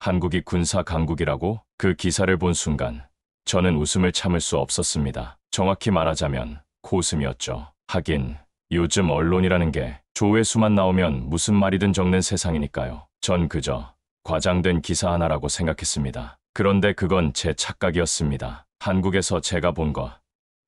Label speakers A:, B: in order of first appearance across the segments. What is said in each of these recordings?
A: 한국이 군사 강국이라고? 그 기사를 본 순간 저는 웃음을 참을 수 없었습니다. 정확히 말하자면 코웃음이었죠. 하긴 요즘 언론이라는 게 조회수만 나오면 무슨 말이든 적는 세상이니까요. 전 그저 과장된 기사 하나라고 생각했습니다. 그런데 그건 제 착각이었습니다. 한국에서 제가 본 것,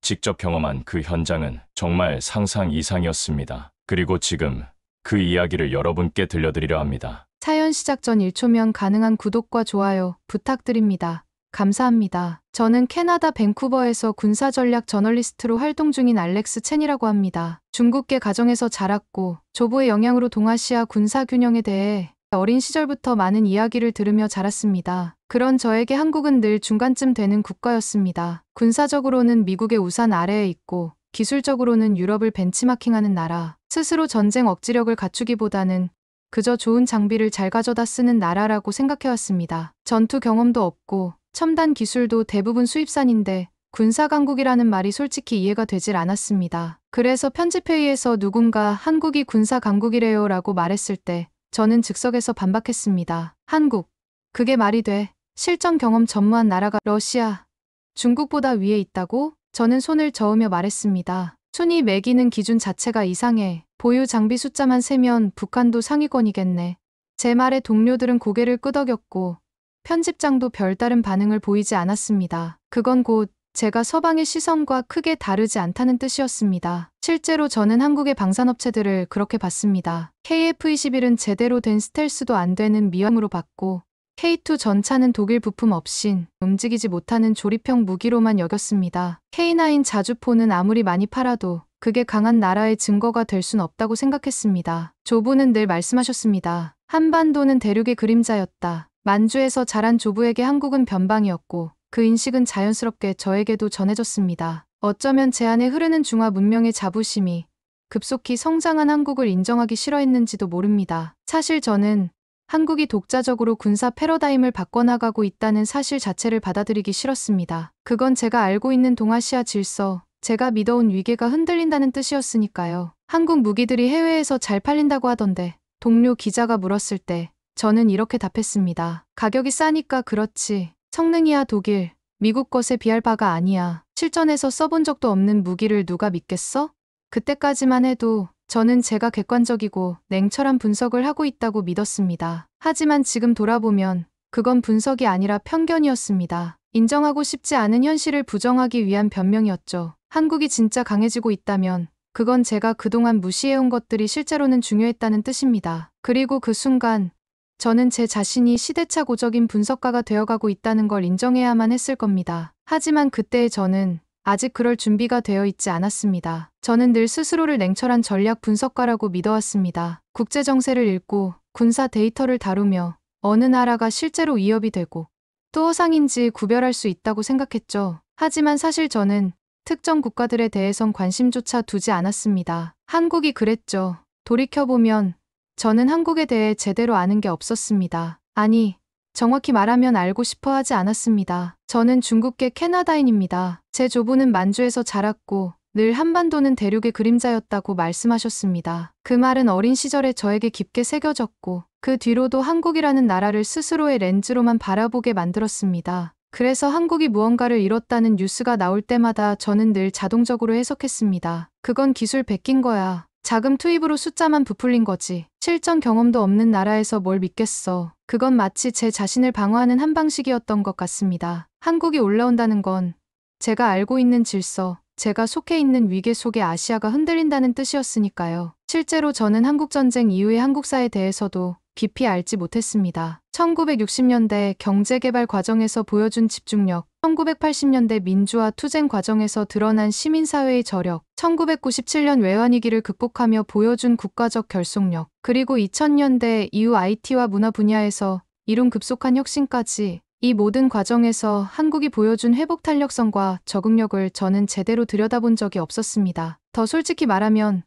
A: 직접 경험한 그 현장은 정말 상상 이상이었습니다. 그리고 지금 그 이야기를 여러분께 들려드리려 합니다.
B: 사연 시작 전 1초면 가능한 구독과 좋아요 부탁드립니다. 감사합니다. 저는 캐나다 밴쿠버에서 군사전략 저널리스트로 활동 중인 알렉스 첸이라고 합니다. 중국계 가정에서 자랐고 조부의 영향으로 동아시아 군사균형에 대해 어린 시절부터 많은 이야기를 들으며 자랐습니다. 그런 저에게 한국은 늘 중간쯤 되는 국가였습니다. 군사적으로는 미국의 우산 아래에 있고 기술적으로는 유럽을 벤치마킹하는 나라, 스스로 전쟁 억지력을 갖추기보다는 그저 좋은 장비를 잘 가져다 쓰는 나라라고 생각해왔습니다. 전투 경험도 없고 첨단 기술도 대부분 수입산인데 군사강국이라는 말이 솔직히 이해가 되질 않았습니다. 그래서 편집회의에서 누군가 한국이 군사강국이래요 라고 말했을 때 저는 즉석에서 반박했습니다. 한국, 그게 말이 돼. 실전 경험 전무한 나라가 러시아, 중국보다 위에 있다고? 저는 손을 저으며 말했습니다. 순위 매기는 기준 자체가 이상해. 보유 장비 숫자만 세면 북한도 상위권이겠네. 제 말에 동료들은 고개를 끄덕였고 편집장도 별다른 반응을 보이지 않았습니다. 그건 곧 제가 서방의 시선과 크게 다르지 않다는 뜻이었습니다. 실제로 저는 한국의 방산업체들을 그렇게 봤습니다. KF-21은 제대로 된 스텔스도 안 되는 미형으로 봤고 K2 전차는 독일 부품 없인 움직이지 못하는 조립형 무기로만 여겼습니다. K9 자주포는 아무리 많이 팔아도 그게 강한 나라의 증거가 될 순 없다고 생각했습니다. 조부는 늘 말씀하셨습니다. 한반도는 대륙의 그림자였다. 만주에서 자란 조부에게 한국은 변방이었고 그 인식은 자연스럽게 저에게도 전해졌습니다. 어쩌면 제 안에 흐르는 중화 문명의 자부심이 급속히 성장한 한국을 인정하기 싫어했는지도 모릅니다. 사실 저는 한국이 독자적으로 군사 패러다임을 바꿔나가고 있다는 사실 자체를 받아들이기 싫었습니다. 그건 제가 알고 있는 동아시아 질서, 제가 믿어온 위계가 흔들린다는 뜻이었으니까요. 한국 무기들이 해외에서 잘 팔린다고 하던데 동료 기자가 물었을 때 저는 이렇게 답했습니다. 가격이 싸니까 그렇지. 성능이야 독일, 미국 것에 비할 바가 아니야. 실전에서 써본 적도 없는 무기를 누가 믿겠어? 그때까지만 해도 저는 제가 객관적이고 냉철한 분석을 하고 있다고 믿었습니다. 하지만 지금 돌아보면 그건 분석이 아니라 편견이었습니다. 인정하고 싶지 않은 현실을 부정하기 위한 변명이었죠. 한국이 진짜 강해지고 있다면 그건 제가 그동안 무시해온 것들이 실제로는 중요했다는 뜻입니다. 그리고 그 순간 저는 제 자신이 시대착오적인 분석가가 되어가고 있다는 걸 인정해야만 했을 겁니다. 하지만 그때의 저는 아직 그럴 준비가 되어 있지 않았습니다. 저는 늘 스스로를 냉철한 전략 분석가라고 믿어왔습니다. 국제 정세를 읽고 군사 데이터를 다루며 어느 나라가 실제로 위협이 되고 또 허상인지 구별할 수 있다고 생각했죠. 하지만 사실 저는 특정 국가들에 대해선 관심조차 두지 않았습니다. 한국이 그랬죠. 돌이켜보면 저는 한국에 대해 제대로 아는 게 없었습니다. 아니, 정확히 말하면 알고 싶어 하지 않았습니다. 저는 중국계 캐나다인입니다. 제 조부는 만주에서 자랐고 늘 한반도는 대륙의 그림자였다고 말씀하셨습니다. 그 말은 어린 시절에 저에게 깊게 새겨졌고 그 뒤로도 한국이라는 나라를 스스로의 렌즈로만 바라보게 만들었습니다. 그래서 한국이 무언가를 잃었다는 뉴스가 나올 때마다 저는 늘 자동적으로 해석했습니다. 그건 기술 베낀 거야. 자금 투입으로 숫자만 부풀린 거지. 실전 경험도 없는 나라에서 뭘 믿겠어. 그건 마치 제 자신을 방어하는 한 방식이었던 것 같습니다. 한국이 올라온다는 건 제가 알고 있는 질서, 제가 속해 있는 위계 속에 아시아가 흔들린다는 뜻이었으니까요. 실제로 저는 한국전쟁 이후의 한국사에 대해서도 깊이 알지 못했습니다. 1960년대 경제개발 과정에서 보여준 집중력, 1980년대 민주화 투쟁 과정에서 드러난 시민사회의 저력, 1997년 외환위기를 극복하며 보여준 국가적 결속력, 그리고 2000년대 이후 IT와 문화 분야에서 이룬 급속한 혁신까지 이 모든 과정에서 한국이 보여준 회복 탄력성과 적응력을 저는 제대로 들여다본 적이 없었습니다. 더 솔직히 말하면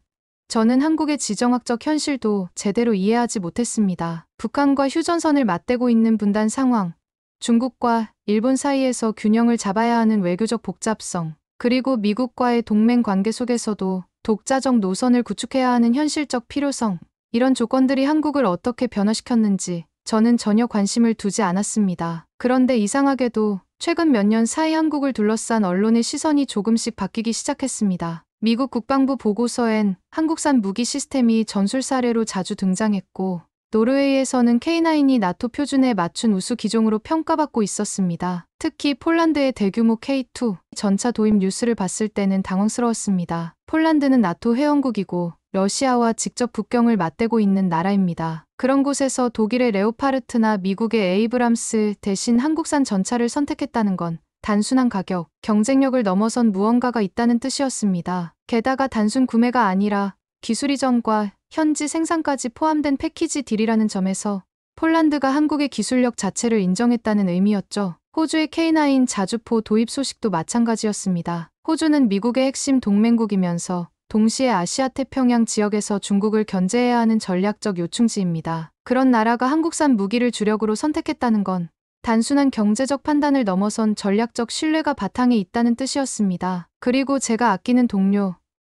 B: 저는 한국의 지정학적 현실도 제대로 이해하지 못했습니다. 북한과 휴전선을 맞대고 있는 분단 상황, 중국과 일본 사이에서 균형을 잡아야 하는 외교적 복잡성, 그리고 미국과의 동맹 관계 속에서도 독자적 노선을 구축해야 하는 현실적 필요성, 이런 조건들이 한국을 어떻게 변화시켰는지 저는 전혀 관심을 두지 않았습니다. 그런데 이상하게도 최근 몇 년 사이 한국을 둘러싼 언론의 시선이 조금씩 바뀌기 시작했습니다. 미국 국방부 보고서엔 한국산 무기 시스템이 전술 사례로 자주 등장했고, 노르웨이에서는 K9이 나토 표준에 맞춘 우수 기종으로 평가받고 있었습니다. 특히 폴란드의 대규모 K2 전차 도입 뉴스를 봤을 때는 당황스러웠습니다. 폴란드는 나토 회원국이고 러시아와 직접 국경을 맞대고 있는 나라입니다. 그런 곳에서 독일의 레오파르트나 미국의 에이브람스 대신 한국산 전차를 선택했다는 건 단순한 가격, 경쟁력을 넘어선 무언가가 있다는 뜻이었습니다. 게다가 단순 구매가 아니라 기술 이전과 현지 생산까지 포함된 패키지 딜이라는 점에서 폴란드가 한국의 기술력 자체를 인정했다는 의미였죠. 호주의 K9 자주포 도입 소식도 마찬가지였습니다. 호주는 미국의 핵심 동맹국이면서 동시에 아시아 태평양 지역에서 중국을 견제해야 하는 전략적 요충지입니다. 그런 나라가 한국산 무기를 주력으로 선택했다는 건 단순한 경제적 판단을 넘어선 전략적 신뢰가 바탕에 있다는 뜻이었습니다. 그리고 제가 아끼는 동료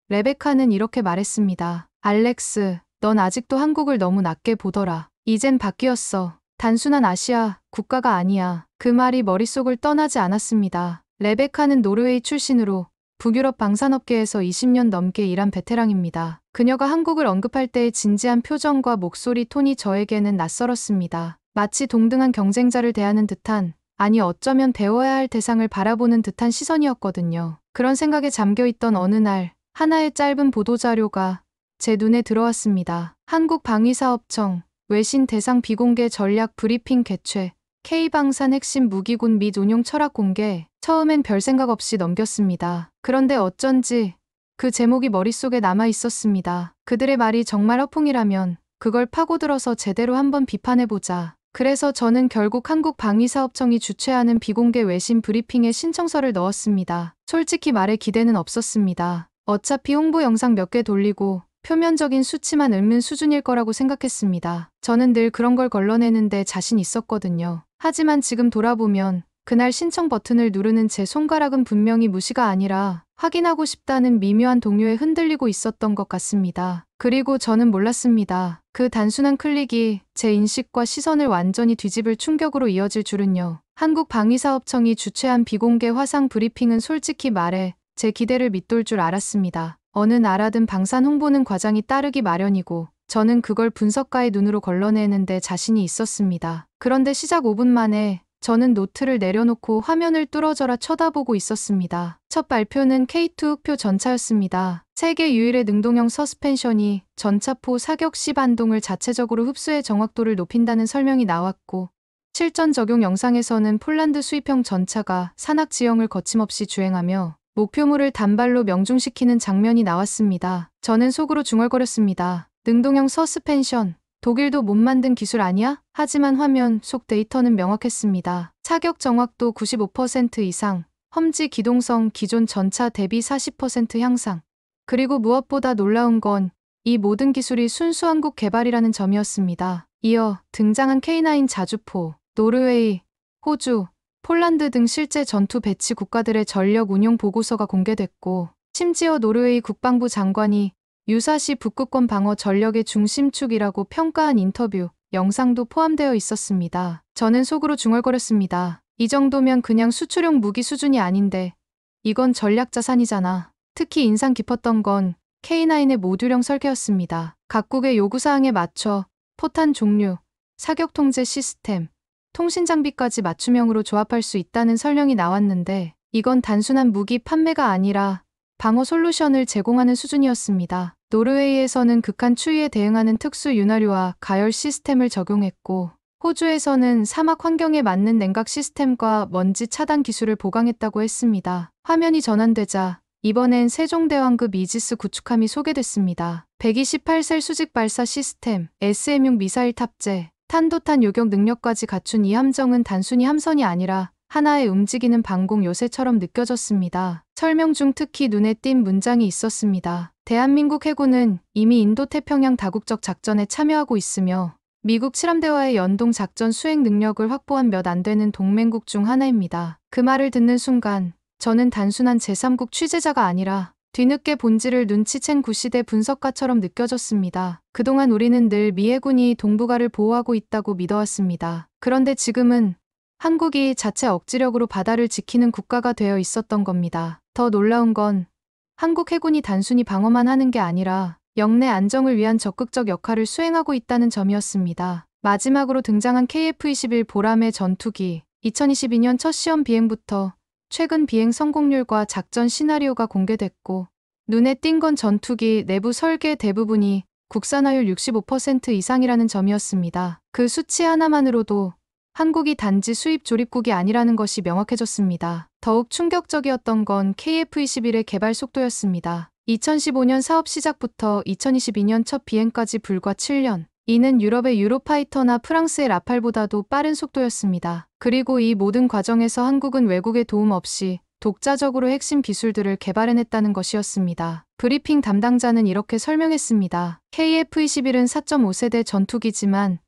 B: 레베카는 이렇게 말했습니다. 알렉스, 넌 아직도 한국을 너무 낮게 보더라. 이젠 바뀌었어. 단순한 아시아 국가가 아니야. 그 말이 머릿속을 떠나지 않았습니다. 레베카는 노르웨이 출신으로 북유럽 방산업계에서 20년 넘게 일한 베테랑입니다. 그녀가 한국을 언급할 때의 진지한 표정과 목소리 톤이 저에게는 낯설었습니다. 마치 동등한 경쟁자를 대하는 듯한, 아니 어쩌면 배워야 할 대상을 바라보는 듯한 시선이었거든요. 그런 생각에 잠겨있던 어느 날, 하나의 짧은 보도자료가 제 눈에 들어왔습니다. 한국방위사업청, 외신 대상 비공개 전략 브리핑 개최, K방산 핵심 무기군 및 운용 철학 공개. 처음엔 별 생각 없이 넘겼습니다. 그런데 어쩐지 그 제목이 머릿속에 남아 있었습니다. 그들의 말이 정말 허풍이라면 그걸 파고들어서 제대로 한번 비판해보자. 그래서 저는 결국 한국방위사업청이 주최하는 비공개 외신 브리핑에 신청서를 넣었습니다. 솔직히 말해 기대는 없었습니다. 어차피 홍보 영상 몇 개 돌리고 표면적인 수치만 읊는 수준일 거라고 생각했습니다. 저는 늘 그런 걸 걸러내는데 자신 있었거든요. 하지만 지금 돌아보면 그날 신청 버튼을 누르는 제 손가락은 분명히 무시가 아니라 확인하고 싶다는 미묘한 동요에 흔들리고 있었던 것 같습니다. 그리고 저는 몰랐습니다. 그 단순한 클릭이 제 인식과 시선을 완전히 뒤집을 충격으로 이어질 줄은요. 한국방위사업청이 주최한 비공개 화상 브리핑은 솔직히 말해 제 기대를 밑돌 줄 알았습니다. 어느 나라든 방산 홍보는 과정이 따르기 마련이고 저는 그걸 분석가의 눈으로 걸러내는데 자신이 있었습니다. 그런데 시작 5분 만에 저는 노트를 내려놓고 화면을 뚫어져라 쳐다보고 있었습니다. 첫 발표는 K2 흑표 전차였습니다. 세계 유일의 능동형 서스펜션이 전차포 사격 시 반동을 자체적으로 흡수해 정확도를 높인다는 설명이 나왔고, 실전 적용 영상에서는 폴란드 수입형 전차가 산악 지형을 거침없이 주행하며 목표물을 단발로 명중시키는 장면이 나왔습니다. 저는 속으로 중얼거렸습니다. 능동형 서스펜션. 독일도 못 만든 기술 아니야? 하지만 화면 속 데이터는 명확했습니다. 차격 정확도 95% 이상, 험지 기동성 기존 전차 대비 40% 향상. 그리고 무엇보다 놀라운 건 이 모든 기술이 순수 한국 개발이라는 점이었습니다. 이어 등장한 K9 자주포, 노르웨이, 호주, 폴란드 등 실제 전투 배치 국가들의 전력 운용 보고서가 공개됐고, 심지어 노르웨이 국방부 장관이 유사시 북극권 방어 전력의 중심축이라고 평가한 인터뷰, 영상도 포함되어 있었습니다. 저는 속으로 중얼거렸습니다. 이 정도면 그냥 수출용 무기 수준이 아닌데 이건 전략 자산이잖아. 특히 인상 깊었던 건 K9의 모듈형 설계였습니다. 각국의 요구사항에 맞춰 포탄 종류, 사격 통제 시스템, 통신 장비까지 맞춤형으로 조합할 수 있다는 설명이 나왔는데 이건 단순한 무기 판매가 아니라 방어 솔루션을 제공하는 수준이었습니다. 노르웨이에서는 극한 추위에 대응하는 특수 윤활유와 가열 시스템을 적용했고, 호주에서는 사막 환경에 맞는 냉각 시스템과 먼지 차단 기술을 보강했다고 했습니다. 화면이 전환되자 이번엔 세종대왕급 이지스 구축함이 소개됐습니다. 128셀 수직 발사 시스템, SM-6 미사일 탑재, 탄도탄 요격 능력까지 갖춘 이 함정은 단순히 함선이 아니라 하나의 움직이는 방공 요새처럼 느껴졌습니다. 설명 중 특히 눈에 띈 문장이 있었습니다. 대한민국 해군은 이미 인도태평양 다국적 작전에 참여하고 있으며 미국 칠함대와의 연동 작전 수행 능력을 확보한 몇 안 되는 동맹국 중 하나입니다. 그 말을 듣는 순간 저는 단순한 제3국 취재자가 아니라 뒤늦게 본질을 눈치챈 구시대 분석가처럼 느껴졌습니다. 그동안 우리는 늘 미 해군이 동북아를 보호하고 있다고 믿어왔습니다. 그런데 지금은 한국이 자체 억지력으로 바다를 지키는 국가가 되어 있었던 겁니다. 더 놀라운 건 한국 해군이 단순히 방어만 하는 게 아니라 영내 안정을 위한 적극적 역할을 수행하고 있다는 점이었습니다. 마지막으로 등장한 KF-21 보람의 전투기, 2022년 첫 시험 비행부터 최근 비행 성공률과 작전 시나리오가 공개됐고, 눈에 띈 건 전투기 내부 설계 대부분이 국산화율 65% 이상이라는 점이었습니다. 그 수치 하나만으로도 한국이 단지 수입 조립국이 아니라는 것이 명확해졌습니다. 더욱 충격적이었던 건 KF-21의 개발 속도였습니다. 2015년 사업 시작부터 2022년 첫 비행까지 불과 7년. 이는 유럽의 유로파이터나 프랑스의 라팔보다도 빠른 속도였습니다. 그리고 이 모든 과정에서 한국은 외국의 도움 없이 독자적으로 핵심 기술들을 개발해냈다는 것이었습니다. 브리핑 담당자는 이렇게 설명했습니다. KF-21은 4.5세대 전투기지만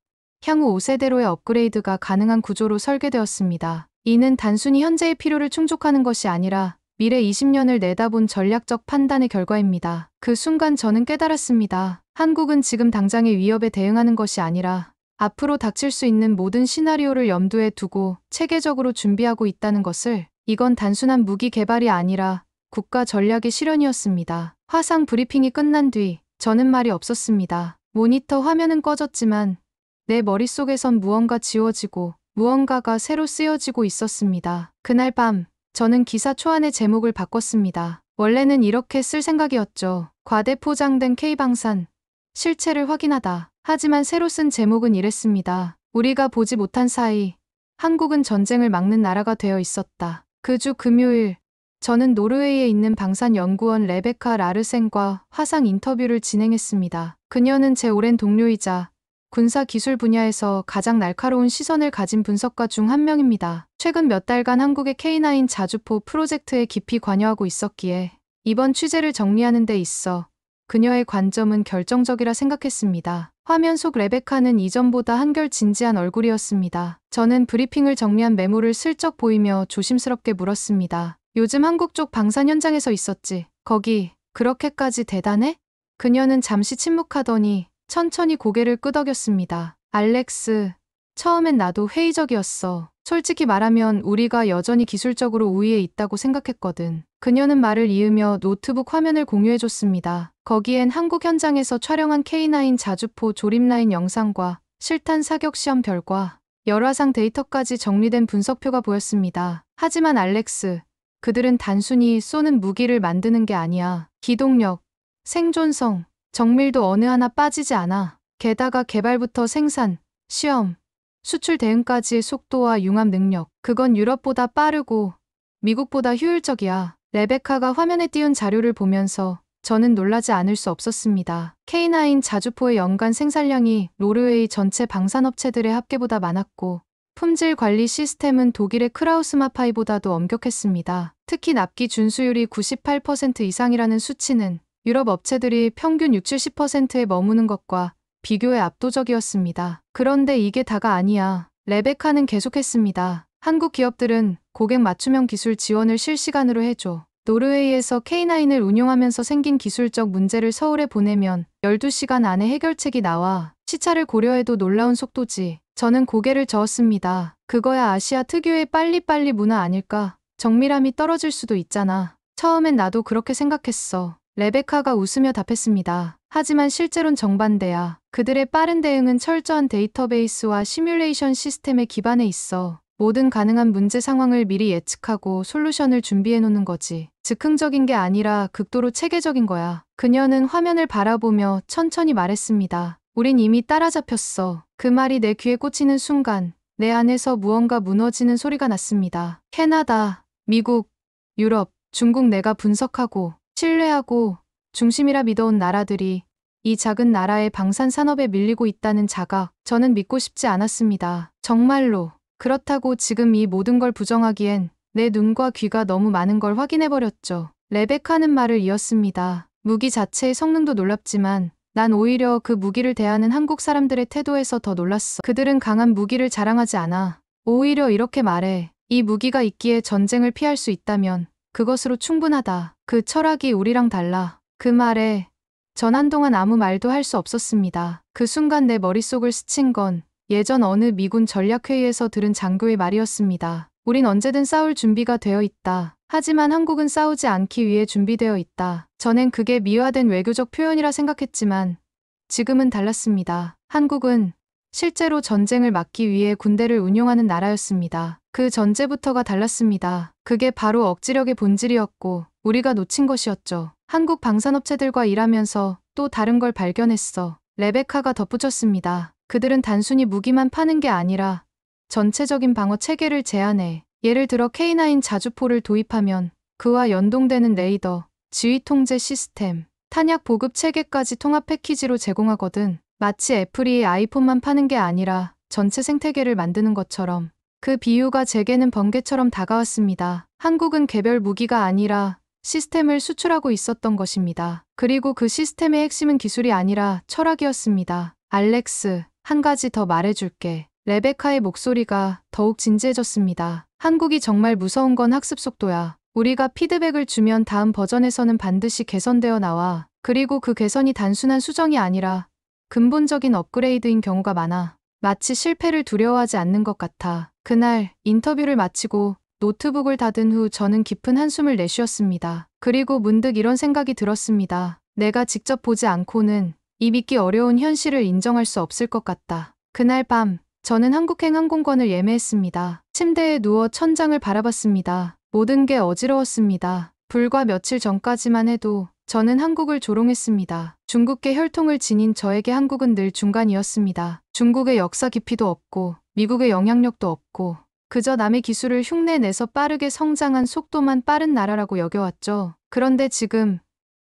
B: 향후 5세대로의 업그레이드가 가능한 구조로 설계되었습니다. 이는 단순히 현재의 필요를 충족하는 것이 아니라 미래 20년을 내다본 전략적 판단의 결과입니다. 그 순간 저는 깨달았습니다. 한국은 지금 당장의 위협에 대응하는 것이 아니라 앞으로 닥칠 수 있는 모든 시나리오를 염두에 두고 체계적으로 준비하고 있다는 것을. 이건 단순한 무기 개발이 아니라 국가 전략의 실현이었습니다. 화상 브리핑이 끝난 뒤 저는 말이 없었습니다. 모니터 화면은 꺼졌지만 내 머릿속에선 무언가 지워지고 무언가가 새로 쓰여지고 있었습니다. 그날 밤 저는 기사 초안의 제목을 바꿨습니다. 원래는 이렇게 쓸 생각이었죠. 과대 포장된 K방산, 실체를 확인하다. 하지만 새로 쓴 제목은 이랬습니다. 우리가 보지 못한 사이 한국은 전쟁을 막는 나라가 되어 있었다. 그 주 금요일 저는 노르웨이에 있는 방산연구원 레베카 라르센과 화상 인터뷰를 진행했습니다. 그녀는 제 오랜 동료이자 군사 기술 분야에서 가장 날카로운 시선을 가진 분석가 중 한 명입니다. 최근 몇 달간 한국의 K9 자주포 프로젝트에 깊이 관여하고 있었기에 이번 취재를 정리하는 데 있어 그녀의 관점은 결정적이라 생각했습니다. 화면 속 레베카는 이전보다 한결 진지한 얼굴이었습니다. 저는 브리핑을 정리한 메모를 슬쩍 보이며 조심스럽게 물었습니다. 요즘 한국 쪽 방산 현장에서 있었지. 거기 그렇게까지 대단해? 그녀는 잠시 침묵하더니 천천히 고개를 끄덕였습니다. 알렉스, 처음엔 나도 회의적이었어. 솔직히 말하면 우리가 여전히 기술적으로 우위에 있다고 생각했거든. 그녀는 말을 이으며 노트북 화면을 공유해줬습니다. 거기엔 한국 현장에서 촬영한 K9 자주포 조립 라인 영상과 실탄 사격 시험 결과, 열화상 데이터까지 정리된 분석표가 보였습니다. 하지만 알렉스, 그들은 단순히 쏘는 무기를 만드는 게 아니야. 기동력, 생존성, 정밀도 어느 하나 빠지지 않아. 게다가 개발부터 생산, 시험, 수출 대응까지의 속도와 융합 능력. 그건 유럽보다 빠르고 미국보다 효율적이야. 레베카가 화면에 띄운 자료를 보면서 저는 놀라지 않을 수 없었습니다. K9 자주포의 연간 생산량이 노르웨이 전체 방산업체들의 합계보다 많았고 품질 관리 시스템은 독일의 크라우스마파이보다도 엄격했습니다. 특히 납기 준수율이 98% 이상이라는 수치는 유럽 업체들이 평균 60-70%에 머무는 것과 비교해 압도적이었습니다. 그런데 이게 다가 아니야. 레베카는 계속했습니다. 한국 기업들은 고객 맞춤형 기술 지원을 실시간으로 해줘. 노르웨이에서 K9을 운용하면서 생긴 기술적 문제를 서울에 보내면 12시간 안에 해결책이 나와. 시차를 고려해도 놀라운 속도지. 저는 고개를 저었습니다. 그거야 아시아 특유의 빨리빨리 문화 아닐까? 정밀함이 떨어질 수도 있잖아. 처음엔 나도 그렇게 생각했어. 레베카가 웃으며 답했습니다. 하지만 실제론 정반대야. 그들의 빠른 대응은 철저한 데이터베이스와 시뮬레이션 시스템에 기반해 있어. 모든 가능한 문제 상황을 미리 예측하고 솔루션을 준비해 놓는 거지. 즉흥적인 게 아니라 극도로 체계적인 거야. 그녀는 화면을 바라보며 천천히 말했습니다. 우린 이미 따라잡혔어. 그 말이 내 귀에 꽂히는 순간 내 안에서 무언가 무너지는 소리가 났습니다. 캐나다, 미국, 유럽, 중국 내가 분석하고 신뢰하고 중심이라 믿어온 나라들이 이 작은 나라의 방산 산업에 밀리고 있다는 자각, 저는 믿고 싶지 않았습니다. 정말로. 그렇다고 지금 이 모든 걸 부정하기엔 내 눈과 귀가 너무 많은 걸 확인해버렸죠. 레베카는 말을 이었습니다. 무기 자체의 성능도 놀랍지만 난 오히려 그 무기를 대하는 한국 사람들의 태도에서 더 놀랐어. 그들은 강한 무기를 자랑하지 않아. 오히려 이렇게 말해. 이 무기가 있기에 전쟁을 피할 수 있다면 그것으로 충분하다. 그 철학이 우리랑 달라. 그 말에 전 한동안 아무 말도 할 수 없었습니다. 그 순간 내 머릿속을 스친 건 예전 어느 미군 전략회의에서 들은 장교의 말이었습니다. 우린 언제든 싸울 준비가 되어 있다. 하지만 한국은 싸우지 않기 위해 준비되어 있다. 전엔 그게 미화된 외교적 표현이라 생각했지만 지금은 달랐습니다. 한국은 실제로 전쟁을 막기 위해 군대를 운용하는 나라였습니다. 그 전제부터가 달랐습니다. 그게 바로 억지력의 본질이었고 우리가 놓친 것이었죠. 한국 방산업체들과 일하면서 또 다른 걸 발견했어. 레베카가 덧붙였습니다. 그들은 단순히 무기만 파는 게 아니라 전체적인 방어 체계를 제안해. 예를 들어 K9 자주포를 도입하면 그와 연동되는 레이더, 지휘 통제 시스템, 탄약 보급 체계까지 통합 패키지로 제공하거든. 마치 애플이 아이폰만 파는 게 아니라 전체 생태계를 만드는 것처럼. 그 비유가 제게는 번개처럼 다가왔습니다. 한국은 개별 무기가 아니라 시스템을 수출하고 있었던 것입니다. 그리고 그 시스템의 핵심은 기술이 아니라 철학이었습니다. 알렉스, 한 가지 더 말해줄게. 레베카의 목소리가 더욱 진지해졌습니다. 한국이 정말 무서운 건 학습 속도야. 우리가 피드백을 주면 다음 버전에서는 반드시 개선되어 나와. 그리고 그 개선이 단순한 수정이 아니라 근본적인 업그레이드인 경우가 많아. 마치 실패를 두려워하지 않는 것 같아. 그날 인터뷰를 마치고 노트북을 닫은 후 저는 깊은 한숨을 내쉬었습니다. 그리고 문득 이런 생각이 들었습니다. 내가 직접 보지 않고는 이 믿기 어려운 현실을 인정할 수 없을 것 같다. 그날 밤 저는 한국행 항공권을 예매했습니다. 침대에 누워 천장을 바라봤습니다. 모든 게 어지러웠습니다. 불과 며칠 전까지만 해도 저는 한국을 조롱했습니다. 중국계 혈통을 지닌 저에게 한국은 늘 중간이었습니다. 중국의 역사 깊이도 없고 미국의 영향력도 없고 그저 남의 기술을 흉내내서 빠르게 성장한 속도만 빠른 나라라고 여겨왔죠. 그런데 지금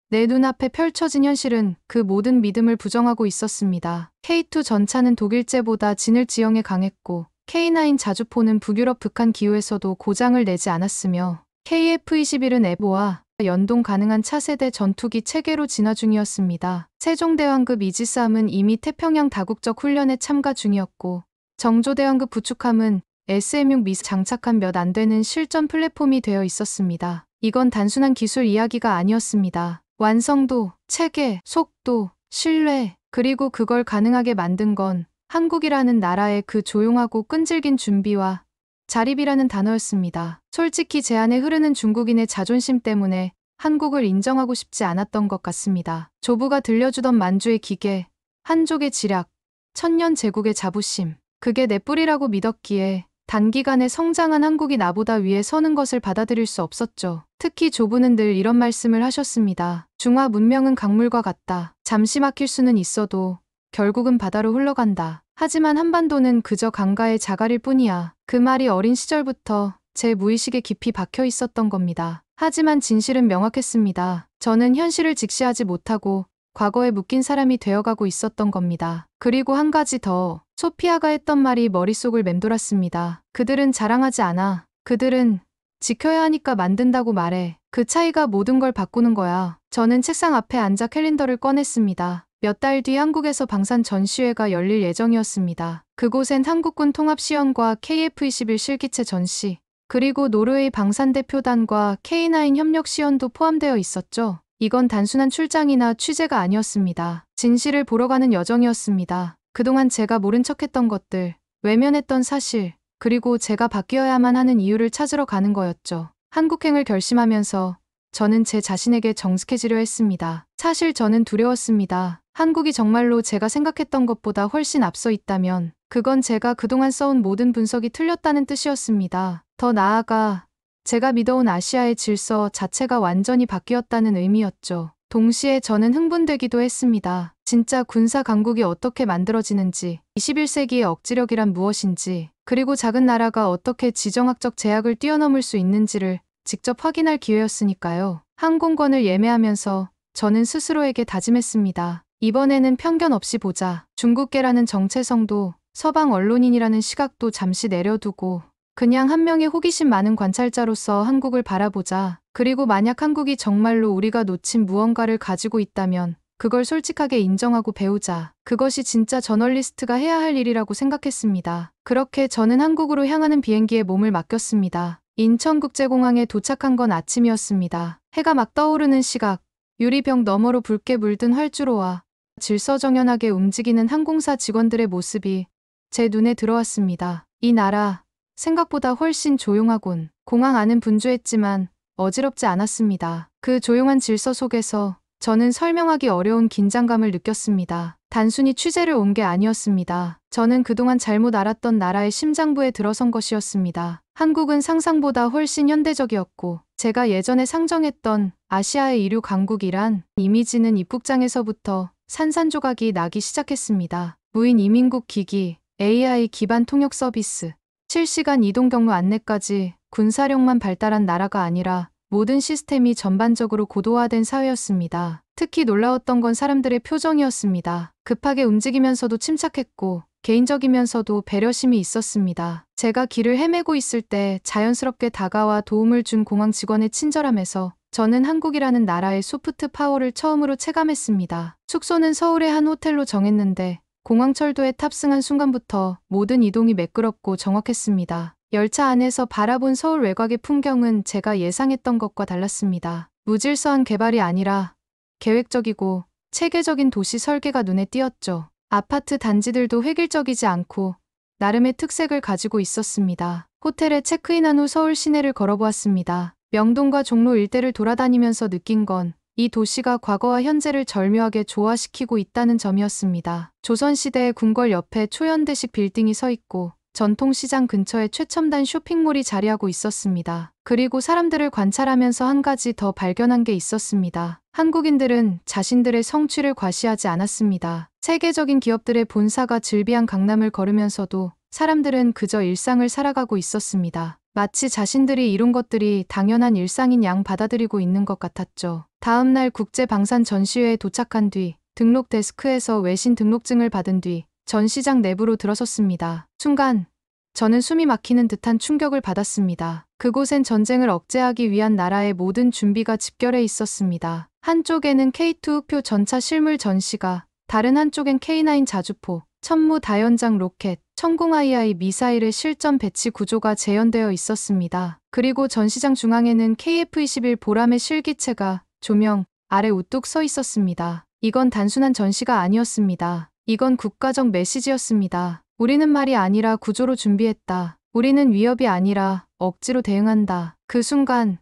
B: 내 눈앞에 펼쳐진 현실은 그 모든 믿음을 부정하고 있었습니다. K2 전차는 독일제보다 진을 지형에 강했고 K9 자주포는 북유럽 극한 기후에서도 고장을 내지 않았으며 KF-21은 에보와 연동 가능한 차세대 전투기 체계로 진화 중이었습니다. 세종대왕급 이지스함은 이미 태평양 다국적 훈련에 참가 중이었고 정조대왕급 부축함은 SM-6 미사 장착한 몇 안 되는 실전 플랫폼이 되어 있었습니다. 이건 단순한 기술 이야기가 아니었습니다. 완성도, 체계, 속도, 신뢰, 그리고 그걸 가능하게 만든 건 한국이라는 나라의 그 조용하고 끈질긴 준비와 자립이라는 단어였습니다. 솔직히 제 안에 흐르는 중국인의 자존심 때문에 한국을 인정하고 싶지 않았던 것 같습니다. 조부가 들려주던 만주의 기계, 한족의 지략, 천년 제국의 자부심, 그게 내 뿌리라고 믿었기에 단기간에 성장한 한국이 나보다 위에 서는 것을 받아들일 수 없었죠. 특히 조부는 늘 이런 말씀을 하셨습니다. 중화 문명은 강물과 같다. 잠시 막힐 수는 있어도 결국은 바다로 흘러간다. 하지만 한반도는 그저 강가의 자갈일 뿐이야. 그 말이 어린 시절부터 제 무의식에 깊이 박혀 있었던 겁니다. 하지만 진실은 명확했습니다. 저는 현실을 직시하지 못하고 과거에 묶인 사람이 되어가고 있었던 겁니다. 그리고 한 가지 더, 소피아가 했던 말이 머릿속을 맴돌았습니다. 그들은 자랑하지 않아. 그들은 지켜야 하니까 만든다고 말해. 그 차이가 모든 걸 바꾸는 거야. 저는 책상 앞에 앉아 캘린더를 꺼냈습니다. 몇 달 뒤 한국에서 방산 전시회가 열릴 예정이었습니다. 그곳엔 한국군 통합시연과 KF-21 실기체 전시, 그리고 노르웨이 방산대표단과 K9 협력시연도 포함되어 있었죠. 이건 단순한 출장이나 취재가 아니었습니다. 진실을 보러 가는 여정이었습니다. 그동안 제가 모른 척했던 것들, 외면했던 사실, 그리고 제가 바뀌어야만 하는 이유를 찾으러 가는 거였죠. 한국행을 결심하면서 저는 제 자신에게 정직해지려 했습니다. 사실 저는 두려웠습니다. 한국이 정말로 제가 생각했던 것보다 훨씬 앞서 있다면 그건 제가 그동안 써온 모든 분석이 틀렸다는 뜻이었습니다. 더 나아가 제가 믿어온 아시아의 질서 자체가 완전히 바뀌었다는 의미였죠. 동시에 저는 흥분되기도 했습니다. 진짜 군사 강국이 어떻게 만들어지는지, 21세기의 억지력이란 무엇인지, 그리고 작은 나라가 어떻게 지정학적 제약을 뛰어넘을 수 있는지를 직접 확인할 기회였으니까요. 항공권을 예매하면서 저는 스스로에게 다짐했습니다. 이번에는 편견 없이 보자. 중국계라는 정체성도 서방 언론인이라는 시각도 잠시 내려두고 그냥 한 명의 호기심 많은 관찰자로서 한국을 바라보자. 그리고 만약 한국이 정말로 우리가 놓친 무언가를 가지고 있다면 그걸 솔직하게 인정하고 배우자. 그것이 진짜 저널리스트가 해야 할 일이라고 생각했습니다. 그렇게 저는 한국으로 향하는 비행기에 몸을 맡겼습니다. 인천국제공항에 도착한 건 아침이었습니다. 해가 막 떠오르는 시각, 유리병 너머로 붉게 물든 활주로와 질서정연하게 움직이는 항공사 직원들의 모습이 제 눈에 들어왔습니다. 이 나라, 생각보다 훨씬 조용하곤. 공항 안은 분주했지만 어지럽지 않았습니다. 그 조용한 질서 속에서 저는 설명하기 어려운 긴장감을 느꼈습니다. 단순히 취재를 온 게 아니었습니다. 저는 그동안 잘못 알았던 나라의 심장부에 들어선 것이었습니다. 한국은 상상보다 훨씬 현대적이었고, 제가 예전에 상정했던 아시아의 이류 강국이란 이미지는 입국장에서부터 산산조각이 나기 시작했습니다. 무인 이민국 기기, AI 기반 통역 서비스, 실시간 이동 경로 안내까지 군사력만 발달한 나라가 아니라 모든 시스템이 전반적으로 고도화된 사회였습니다. 특히 놀라웠던 건 사람들의 표정이었습니다. 급하게 움직이면서도 침착했고 개인적이면서도 배려심이 있었습니다. 제가 길을 헤매고 있을 때 자연스럽게 다가와 도움을 준 공항 직원의 친절함에서 저는 한국이라는 나라의 소프트 파워를 처음으로 체감했습니다. 숙소는 서울의 한 호텔로 정했는데 공항철도에 탑승한 순간부터 모든 이동이 매끄럽고 정확했습니다. 열차 안에서 바라본 서울 외곽의 풍경은 제가 예상했던 것과 달랐습니다. 무질서한 개발이 아니라 계획적이고 체계적인 도시 설계가 눈에 띄었죠. 아파트 단지들도 획일적이지 않고 나름의 특색을 가지고 있었습니다. 호텔에 체크인한 후 서울 시내를 걸어보았습니다. 명동과 종로 일대를 돌아다니면서 느낀 건 이 도시가 과거와 현재를 절묘하게 조화시키고 있다는 점이었습니다. 조선시대의 궁궐 옆에 초현대식 빌딩이 서 있고 전통시장 근처에 최첨단 쇼핑몰이 자리하고 있었습니다. 그리고 사람들을 관찰하면서 한 가지 더 발견한 게 있었습니다. 한국인들은 자신들의 성취를 과시하지 않았습니다. 세계적인 기업들의 본사가 즐비한 강남을 걸으면서도 사람들은 그저 일상을 살아가고 있었습니다. 마치 자신들이 이룬 것들이 당연한 일상인 양 받아들이고 있는 것 같았죠. 다음 날 국제방산 전시회에 도착한 뒤 등록 데스크에서 외신 등록증을 받은 뒤 전시장 내부로 들어섰습니다. 순간 저는 숨이 막히는 듯한 충격을 받았습니다. 그곳엔 전쟁을 억제하기 위한 나라의 모든 준비가 집결해 있었습니다. 한쪽에는 K2 흑표 전차 실물 전시가, 다른 한쪽엔 K9 자주포, 천무 다연장 로켓, 천공II 미사일의 실전 배치 구조가 재현되어 있었습니다. 그리고 전시장 중앙에는 KF-21 보람의 실기체가 조명 아래 우뚝 서 있었습니다. 이건 단순한 전시가 아니었습니다. 이건 국가적 메시지였습니다. 우리는 말이 아니라 구조로 준비했다. 우리는 위협이 아니라 억지로 대응한다. 그 순간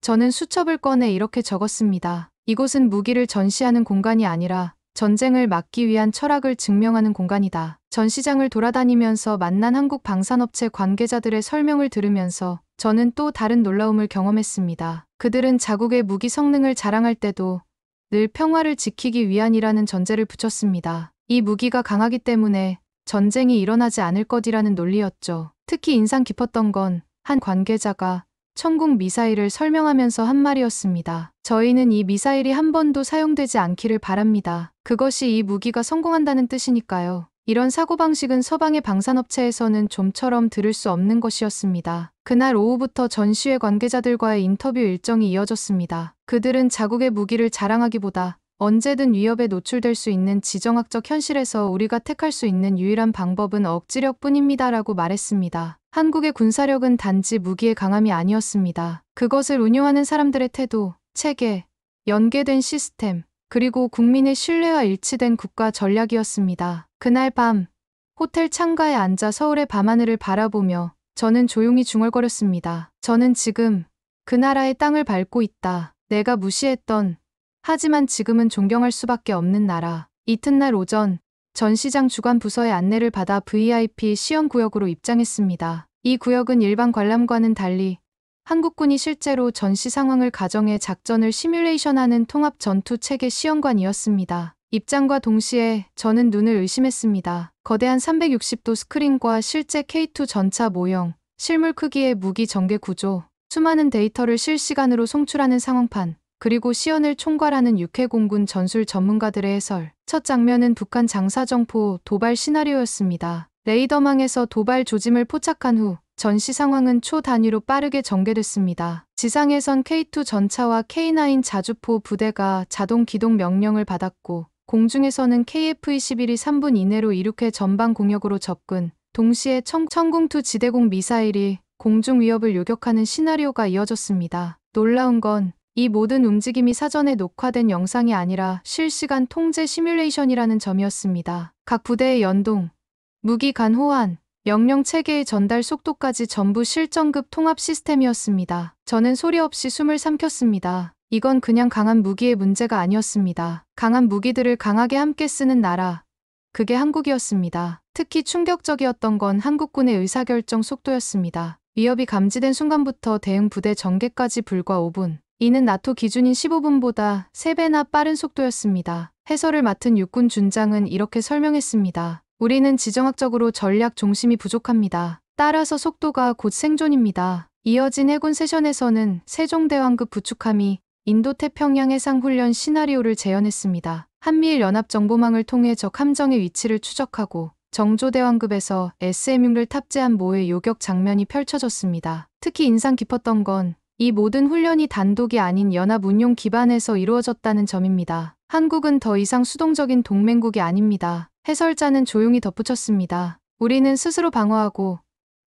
B: 저는 수첩을 꺼내 이렇게 적었습니다. 이곳은 무기를 전시하는 공간이 아니라 전쟁을 막기 위한 철학을 증명하는 공간이다. 전시장을 돌아다니면서 만난 한국 방산업체 관계자들의 설명을 들으면서 저는 또 다른 놀라움을 경험했습니다. 그들은 자국의 무기 성능을 자랑할 때도 늘 평화를 지키기 위한이라는 전제를 붙였습니다. 이 무기가 강하기 때문에 전쟁이 일어나지 않을 것이라는 논리였죠. 특히 인상 깊었던 건 한 관계자가 천궁 미사일을 설명하면서 한 말이었습니다. 저희는 이 미사일이 한 번도 사용되지 않기를 바랍니다. 그것이 이 무기가 성공한다는 뜻이니까요. 이런 사고방식은 서방의 방산업체에서는 좀처럼 들을 수 없는 것이었습니다. 그날 오후부터 전시회 관계자들과의 인터뷰 일정이 이어졌습니다. 그들은 자국의 무기를 자랑하기보다 언제든 위협에 노출될 수 있는 지정학적 현실에서 우리가 택할 수 있는 유일한 방법은 억지력뿐입니다라고 말했습니다. 한국의 군사력은 단지 무기의 강함이 아니었습니다. 그것을 운용하는 사람들의 태도, 체계, 연계된 시스템, 그리고 국민의 신뢰와 일치된 국가 전략이었습니다. 그날 밤, 호텔 창가에 앉아 서울의 밤하늘을 바라보며 저는 조용히 중얼거렸습니다. 저는 지금 그 나라의 땅을 밟고 있다. 내가 무시했던, 하지만 지금은 존경할 수밖에 없는 나라. 이튿날 오전, 전시장 주관 부서의 안내를 받아 VIP 시연구역으로 입장했습니다. 이 구역은 일반 관람과는 달리 한국군이 실제로 전시 상황을 가정해 작전을 시뮬레이션하는 통합 전투 체계 시연관이었습니다. 입장과 동시에 저는 눈을 의심했습니다. 거대한 360도 스크린과 실제 K2 전차 모형, 실물 크기의 무기 전개 구조, 수많은 데이터를 실시간으로 송출하는 상황판, 그리고 시연을 총괄하는 육해공군 전술 전문가들의 해설. 첫 장면은 북한 장사정포 도발 시나리오였습니다. 레이더망에서 도발 조짐을 포착한 후 전시 상황은 초 단위로 빠르게 전개됐습니다. 지상에선 K2 전차와 K9 자주포 부대가 자동 기동 명령을 받았고 공중에서는 KF-21이 3분 이내로 이륙해 전방 공역으로 접근, 동시에 천궁2 지대공 미사일이 공중 위협을 요격하는 시나리오가 이어졌습니다. 놀라운 건 이 모든 움직임이 사전에 녹화된 영상이 아니라 실시간 통제 시뮬레이션이라는 점이었습니다. 각 부대의 연동, 무기 간 호환, 명령 체계의 전달 속도까지 전부 실전급 통합 시스템이었습니다. 저는 소리 없이 숨을 삼켰습니다. 이건 그냥 강한 무기의 문제가 아니었습니다. 강한 무기들을 강하게 함께 쓰는 나라, 그게 한국이었습니다. 특히 충격적이었던 건 한국군의 의사결정 속도였습니다. 위협이 감지된 순간부터 대응 부대 전개까지 불과 5분. 이는 나토 기준인 15분보다 3배나 빠른 속도였습니다. 해설을 맡은 육군 준장은 이렇게 설명했습니다. 우리는 지정학적으로 전략 중심이 부족합니다. 따라서 속도가 곧 생존입니다. 이어진 해군 세션에서는 세종대왕급 부축함이 인도태평양 해상훈련 시나리오를 재현했습니다. 한미일 연합정보망을 통해 적 함정의 위치를 추적하고 정조대왕급에서 SM-6를 탑재한 모의 요격 장면이 펼쳐졌습니다. 특히 인상 깊었던 건 이 모든 훈련이 단독이 아닌 연합 운용 기반에서 이루어졌다는 점입니다. 한국은 더 이상 수동적인 동맹국이 아닙니다. 해설자는 조용히 덧붙였습니다. 우리는 스스로 방어하고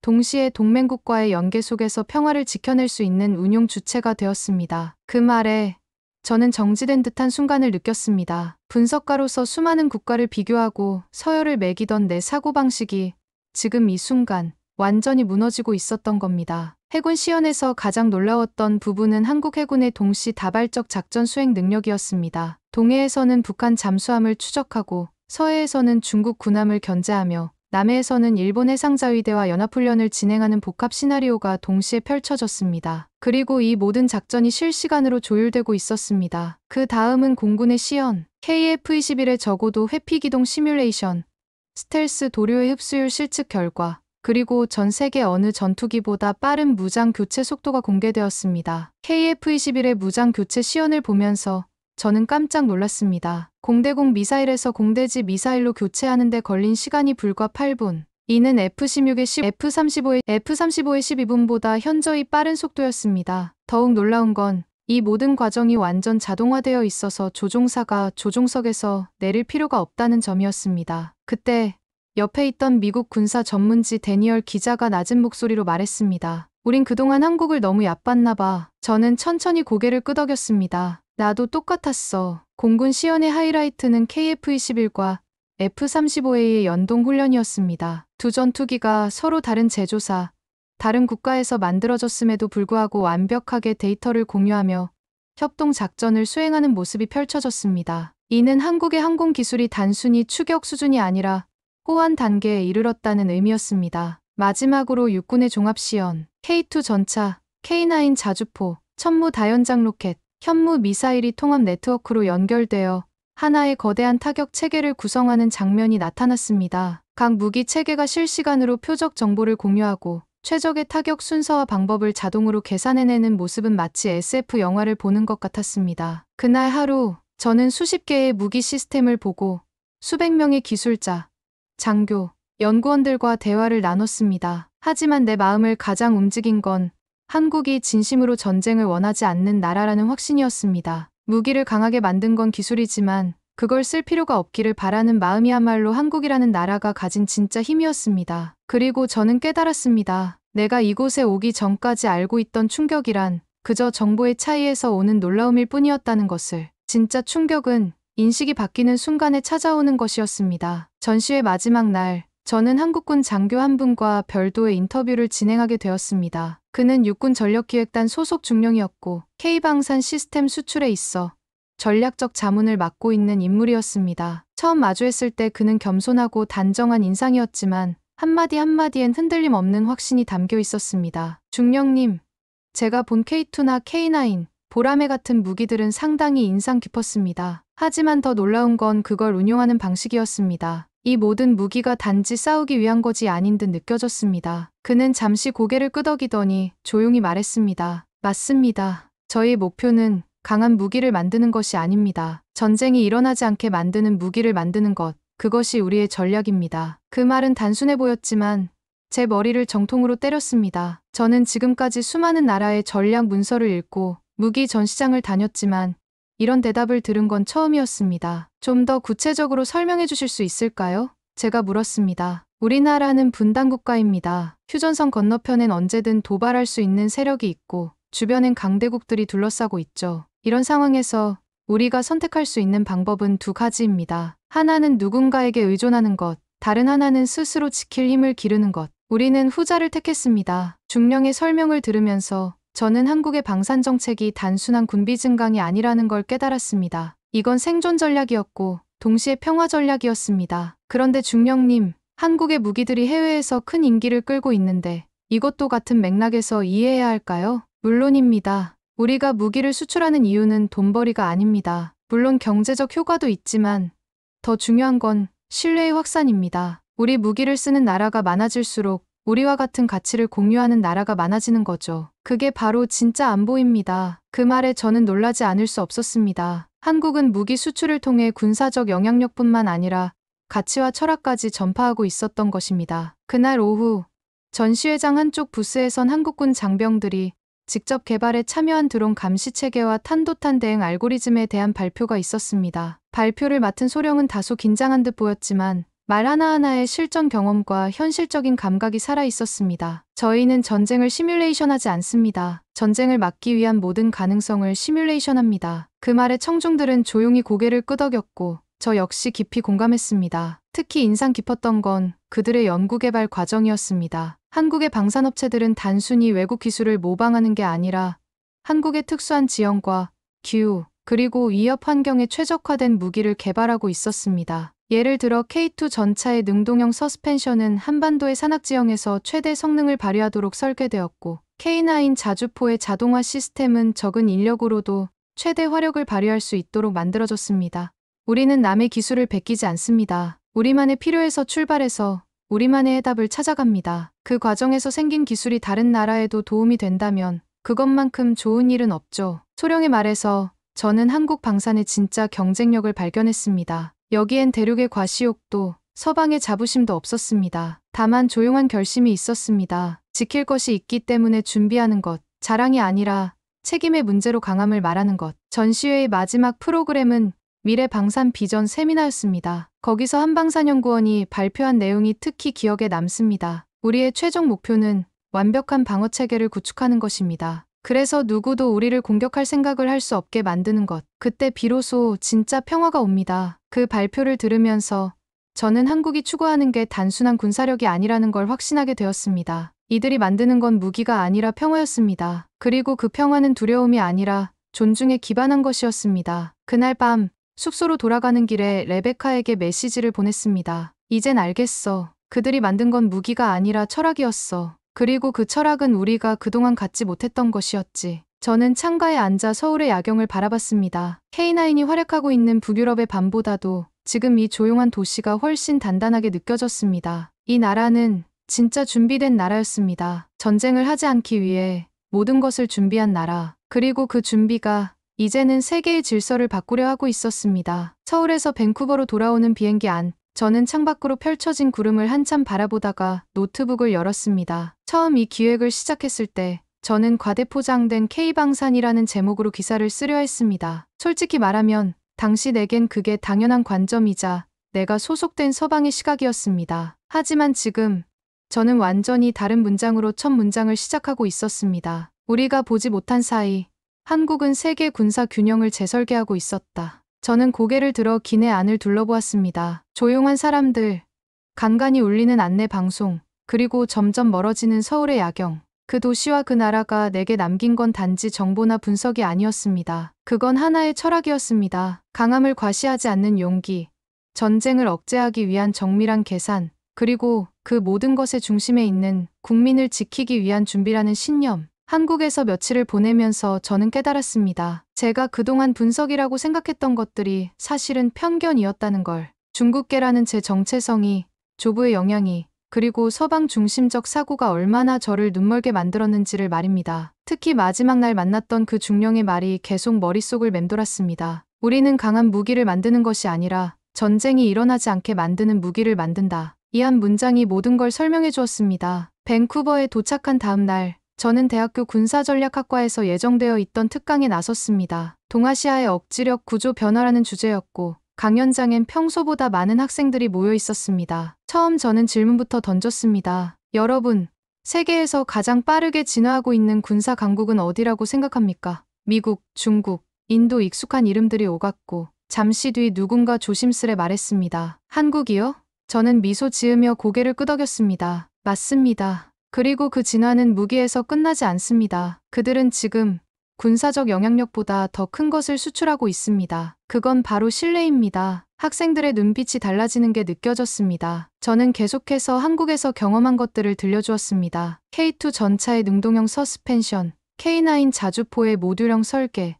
B: 동시에 동맹국과의 연계 속에서 평화를 지켜낼 수 있는 운용 주체가 되었습니다. 그 말에 저는 정지된 듯한 순간을 느꼈습니다. 분석가로서 수많은 국가를 비교하고 서열을 매기던 내 사고방식이 지금 이 순간 완전히 무너지고 있었던 겁니다. 해군 시연에서 가장 놀라웠던 부분은 한국 해군의 동시 다발적 작전 수행 능력이었습니다. 동해에서는 북한 잠수함을 추적하고 서해에서는 중국 군함을 견제하며 남해에서는 일본 해상자위대와 연합훈련을 진행하는 복합 시나리오가 동시에 펼쳐졌습니다. 그리고 이 모든 작전이 실시간으로 조율되고 있었습니다. 그 다음은 공군의 시연, KF-21의 적어도 회피기동 시뮬레이션, 스텔스 도료의 흡수율 실측 결과, 그리고 전 세계 어느 전투기보다 빠른 무장 교체 속도가 공개되었습니다. KF-21의 무장 교체 시연을 보면서 저는 깜짝 놀랐습니다. 공대공 미사일에서 공대지 미사일로 교체하는 데 걸린 시간이 불과 8분. 이는 F-16의 F-35의 12분보다 현저히 빠른 속도였습니다. 더욱 놀라운 건 이 모든 과정이 완전 자동화되어 있어서 조종사가 조종석에서 내릴 필요가 없다는 점이었습니다. 그때 옆에 있던 미국 군사 전문지 데니얼 기자가 낮은 목소리로 말했습니다. 우린 그동안 한국을 너무 얕봤나 봐. 저는 천천히 고개를 끄덕였습니다. 나도 똑같았어. 공군 시연의 하이라이트는 KF-21과 F-35A의 연동 훈련이었습니다. 두 전투기가 서로 다른 제조사, 다른 국가에서 만들어졌음에도 불구하고 완벽하게 데이터를 공유하며 협동 작전을 수행하는 모습이 펼쳐졌습니다. 이는 한국의 항공 기술이 단순히 추격 수준이 아니라 호환 단계에 이르렀다는 의미였습니다. 마지막으로 육군의 종합시연, K2 전차, K9 자주포, 천무 다연장 로켓, 현무 미사일이 통합 네트워크로 연결되어 하나의 거대한 타격 체계를 구성하는 장면이 나타났습니다. 각 무기 체계가 실시간으로 표적 정보를 공유하고 최적의 타격 순서와 방법을 자동으로 계산해내는 모습은 마치 SF 영화를 보는 것 같았습니다. 그날 하루 저는 수십 개의 무기 시스템을 보고 수백 명의 기술자, 장교, 연구원들과 대화를 나눴습니다. 하지만 내 마음을 가장 움직인 건 한국이 진심으로 전쟁을 원하지 않는 나라라는 확신이었습니다. 무기를 강하게 만든 건 기술이지만 그걸 쓸 필요가 없기를 바라는 마음이야말로 한국이라는 나라가 가진 진짜 힘이었습니다. 그리고 저는 깨달았습니다. 내가 이곳에 오기 전까지 알고 있던 충격이란 그저 정보의 차이에서 오는 놀라움일 뿐이었다는 것을. 진짜 충격은 인식이 바뀌는 순간에 찾아오는 것이었습니다. 전시회 마지막 날, 저는 한국군 장교 한 분과 별도의 인터뷰를 진행하게 되었습니다. 그는 육군 전력기획단 소속 중령이었고 K방산 시스템 수출에 있어 전략적 자문을 맡고 있는 인물이었습니다. 처음 마주했을 때 그는 겸손하고 단정한 인상이었지만 한마디 한마디엔 흔들림 없는 확신이 담겨 있었습니다. 중령님, 제가 본 K2나 K9, 보라매 같은 무기들은 상당히 인상 깊었습니다. 하지만 더 놀라운 건 그걸 운용하는 방식이었습니다. 이 모든 무기가 단지 싸우기 위한 것이 아닌 듯 느껴졌습니다. 그는 잠시 고개를 끄덕이더니 조용히 말했습니다. 맞습니다. 저희 목표는 강한 무기를 만드는 것이 아닙니다. 전쟁이 일어나지 않게 만드는 무기를 만드는 것, 그것이 우리의 전략입니다. 그 말은 단순해 보였지만 제 머리를 정통으로 때렸습니다. 저는 지금까지 수많은 나라의 전략 문서를 읽고 무기 전시장을 다녔지만 이런 대답을 들은 건 처음이었습니다. 좀 더 구체적으로 설명해 주실 수 있을까요? 제가 물었습니다. 우리나라는 분단 국가입니다. 휴전선 건너편엔 언제든 도발할 수 있는 세력이 있고 주변엔 강대국들이 둘러싸고 있죠. 이런 상황에서 우리가 선택할 수 있는 방법은 두 가지입니다. 하나는 누군가에게 의존하는 것, 다른 하나는 스스로 지킬 힘을 기르는 것. 우리는 후자를 택했습니다. 중령의 설명을 들으면서 저는 한국의 방산 정책이 단순한 군비 증강이 아니라는 걸 깨달았습니다. 이건 생존 전략이었고 동시에 평화 전략이었습니다. 그런데 중령님, 한국의 무기들이 해외에서 큰 인기를 끌고 있는데 이것도 같은 맥락에서 이해해야 할까요? 물론입니다. 우리가 무기를 수출하는 이유는 돈벌이가 아닙니다. 물론 경제적 효과도 있지만 더 중요한 건 신뢰의 확산입니다. 우리 무기를 쓰는 나라가 많아질수록 우리와 같은 가치를 공유하는 나라가 많아지는 거죠. 그게 바로 진짜 안보입니다. 그 말에 저는 놀라지 않을 수 없었습니다. 한국은 무기 수출을 통해 군사적 영향력뿐만 아니라 가치와 철학까지 전파하고 있었던 것입니다. 그날 오후 전시회장 한쪽 부스에선 한국군 장병들이 직접 개발에 참여한 드론 감시 체계와 탄도탄 대응 알고리즘에 대한 발표가 있었습니다. 발표를 맡은 소령은 다소 긴장한 듯 보였지만 말 하나하나에 실전 경험과 현실적인 감각이 살아 있었습니다. 저희는 전쟁을 시뮬레이션하지 않습니다. 전쟁을 막기 위한 모든 가능성을 시뮬레이션합니다. 그 말에 청중들은 조용히 고개를 끄덕였고 저 역시 깊이 공감했습니다. 특히 인상 깊었던 건 그들의 연구개발 과정이었습니다. 한국의 방산업체들은 단순히 외국 기술을 모방하는 게 아니라 한국의 특수한 지형과 기후, 그리고 위협 환경에 최적화된 무기를 개발하고 있었습니다. 예를 들어 K2 전차의 능동형 서스펜션은 한반도의 산악지형에서 최대 성능을 발휘하도록 설계되었고 K9 자주포의 자동화 시스템은 적은 인력으로도 최대 화력을 발휘할 수 있도록 만들어졌습니다. 우리는 남의 기술을 베끼지 않습니다. 우리만의 필요에서 출발해서 우리만의 해답을 찾아갑니다. 그 과정에서 생긴 기술이 다른 나라에도 도움이 된다면 그것만큼 좋은 일은 없죠. 소령의 말에서 저는 한국 방산의 진짜 경쟁력을 발견했습니다. 여기엔 대륙의 과시욕도 서방의 자부심도 없었습니다. 다만 조용한 결심이 있었습니다. 지킬 것이 있기 때문에 준비하는 것, 자랑이 아니라 책임의 문제로 강함을 말하는 것. 전시회의 마지막 프로그램은 미래 방산 비전 세미나였습니다. 거기서 한방산연구원이 발표한 내용이 특히 기억에 남습니다. 우리의 최종 목표는 완벽한 방어 체계를 구축하는 것입니다. 그래서 누구도 우리를 공격할 생각을 할 수 없게 만드는 것. 그때 비로소 진짜 평화가 옵니다. 그 발표를 들으면서 저는 한국이 추구하는 게 단순한 군사력이 아니라는 걸 확신하게 되었습니다. 이들이 만드는 건 무기가 아니라 평화였습니다. 그리고 그 평화는 두려움이 아니라 존중에 기반한 것이었습니다. 그날 밤 숙소로 돌아가는 길에 레베카에게 메시지를 보냈습니다. 이젠 알겠어. 그들이 만든 건 무기가 아니라 철학이었어. 그리고 그 철학은 우리가 그동안 갖지 못했던 것이었지. 저는 창가에 앉아 서울의 야경을 바라봤습니다. K9이 활약하고 있는 북유럽의 밤보다도 지금 이 조용한 도시가 훨씬 단단하게 느껴졌습니다. 이 나라는 진짜 준비된 나라였습니다. 전쟁을 하지 않기 위해 모든 것을 준비한 나라. 그리고 그 준비가 이제는 세계의 질서를 바꾸려 하고 있었습니다. 서울에서 밴쿠버로 돌아오는 비행기 안, 저는 창밖으로 펼쳐진 구름을 한참 바라보다가 노트북을 열었습니다. 처음 이 기획을 시작했을 때 저는 과대포장된 K방산이라는 제목으로 기사를 쓰려 했습니다. 솔직히 말하면 당시 내겐 그게 당연한 관점이자 내가 소속된 서방의 시각이었습니다. 하지만 지금 저는 완전히 다른 문장으로 첫 문장을 시작하고 있었습니다. 우리가 보지 못한 사이 한국은 세계 군사 균형을 재설계하고 있었다. 저는 고개를 들어 기내 안을 둘러보았습니다. 조용한 사람들, 간간히 울리는 안내 방송, 그리고 점점 멀어지는 서울의 야경. 그 도시와 그 나라가 내게 남긴 건 단지 정보나 분석이 아니었습니다. 그건 하나의 철학이었습니다. 강함을 과시하지 않는 용기, 전쟁을 억제하기 위한 정밀한 계산, 그리고 그 모든 것의 중심에 있는 국민을 지키기 위한 준비라는 신념. 한국에서 며칠을 보내면서 저는 깨달았습니다. 제가 그동안 분석이라고 생각했던 것들이 사실은 편견이었다는 걸. 중국계라는 제 정체성이, 조부의 영향이, 그리고 서방 중심적 사고가 얼마나 저를 눈멀게 만들었는지를 말입니다. 특히 마지막 날 만났던 그 중령의 말이 계속 머릿속을 맴돌았습니다. 우리는 강한 무기를 만드는 것이 아니라 전쟁이 일어나지 않게 만드는 무기를 만든다. 이 한 문장이 모든 걸 설명해 주었습니다. 밴쿠버에 도착한 다음 날, 저는 대학교 군사전략학과에서 예정되어 있던 특강에 나섰습니다. 동아시아의 억지력 구조 변화라는 주제였고 강연장엔 평소보다 많은 학생들이 모여 있었습니다. 처음 저는 질문부터 던졌습니다. 여러분, 세계에서 가장 빠르게 진화하고 있는 군사 강국은 어디라고 생각합니까? 미국, 중국, 인도 익숙한 이름들이 오갔고 잠시 뒤 누군가 조심스레 말했습니다. 한국이요? 저는 미소 지으며 고개를 끄덕였습니다. 맞습니다. 그리고 그 진화는 무기에서 끝나지 않습니다. 그들은 지금 군사적 영향력보다 더 큰 것을 수출하고 있습니다. 그건 바로 신뢰입니다. 학생들의 눈빛이 달라지는 게 느껴졌습니다. 저는 계속해서 한국에서 경험한 것들을 들려주었습니다. K2 전차의 능동형 서스펜션, K9 자주포의 모듈형 설계,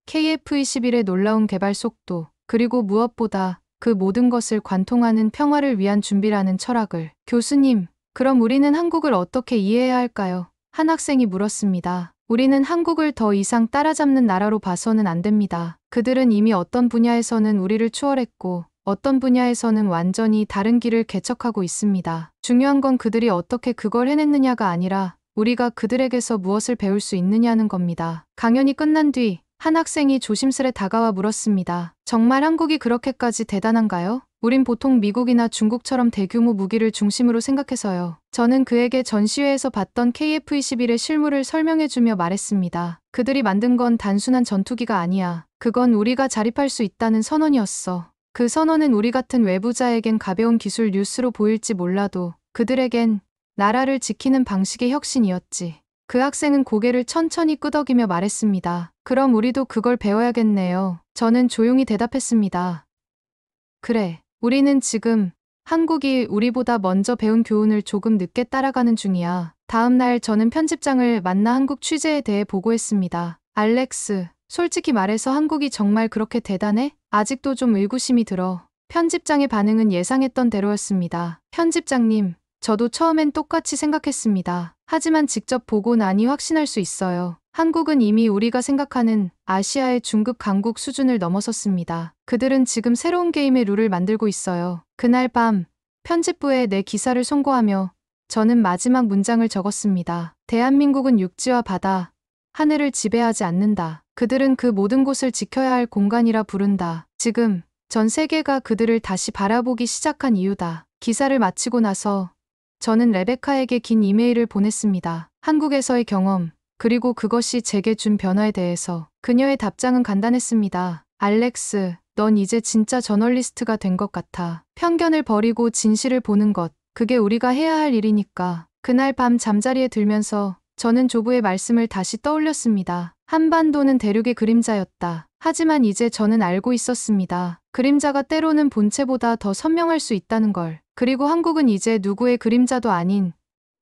B: KF-21의 놀라운 개발 속도, 그리고 무엇보다 그 모든 것을 관통하는 평화를 위한 준비라는 철학을. 교수님, 그럼 우리는 한국을 어떻게 이해해야 할까요? 한 학생이 물었습니다. 우리는 한국을 더 이상 따라잡는 나라로 봐서는 안 됩니다. 그들은 이미 어떤 분야에서는 우리를 추월했고 어떤 분야에서는 완전히 다른 길을 개척하고 있습니다. 중요한 건 그들이 어떻게 그걸 해냈느냐가 아니라 우리가 그들에게서 무엇을 배울 수 있느냐는 겁니다. 강연이 끝난 뒤 한 학생이 조심스레 다가와 물었습니다. 정말 한국이 그렇게까지 대단한가요? 우린 보통 미국이나 중국처럼 대규모 무기를 중심으로 생각해서요. 저는 그에게 전시회에서 봤던 KF-21의 실물을 설명해주며 말했습니다. 그들이 만든 건 단순한 전투기가 아니야. 그건 우리가 자립할 수 있다는 선언이었어. 그 선언은 우리 같은 외부자에겐 가벼운 기술 뉴스로 보일지 몰라도 그들에겐 나라를 지키는 방식의 혁신이었지. 그 학생은 고개를 천천히 끄덕이며 말했습니다. 그럼 우리도 그걸 배워야겠네요. 저는 조용히 대답했습니다. 그래, 우리는 지금 한국이 우리보다 먼저 배운 교훈을 조금 늦게 따라가는 중이야. 다음 날 저는 편집장을 만나 한국 취재에 대해 보고했습니다. 알렉스, 솔직히 말해서 한국이 정말 그렇게 대단해? 아직도 좀 의구심이 들어. 편집장의 반응은 예상했던 대로였습니다. 편집장님, 저도 처음엔 똑같이 생각했습니다. 하지만 직접 보고 나니 확신할 수 있어요. 한국은 이미 우리가 생각하는 아시아의 중급 강국 수준을 넘어섰습니다. 그들은 지금 새로운 게임의 룰을 만들고 있어요. 그날 밤 편집부에 내 기사를 송고하며 저는 마지막 문장을 적었습니다. 대한민국은 육지와 바다, 하늘을 지배하지 않는다. 그들은 그 모든 곳을 지켜야 할 공간이라 부른다. 지금 전 세계가 그들을 다시 바라보기 시작한 이유다. 기사를 마치고 나서 저는 레베카에게 긴 이메일을 보냈습니다. 한국에서의 경험, 그리고 그것이 제게 준 변화에 대해서. 그녀의 답장은 간단했습니다. 알렉스, 넌 이제 진짜 저널리스트가 된 것 같아. 편견을 버리고 진실을 보는 것, 그게 우리가 해야 할 일이니까. 그날 밤 잠자리에 들면서 저는 조부의 말씀을 다시 떠올렸습니다. 한반도는 대륙의 그림자였다. 하지만 이제 저는 알고 있었습니다. 그림자가 때로는 본체보다 더 선명할 수 있다는 걸. 그리고 한국은 이제 누구의 그림자도 아닌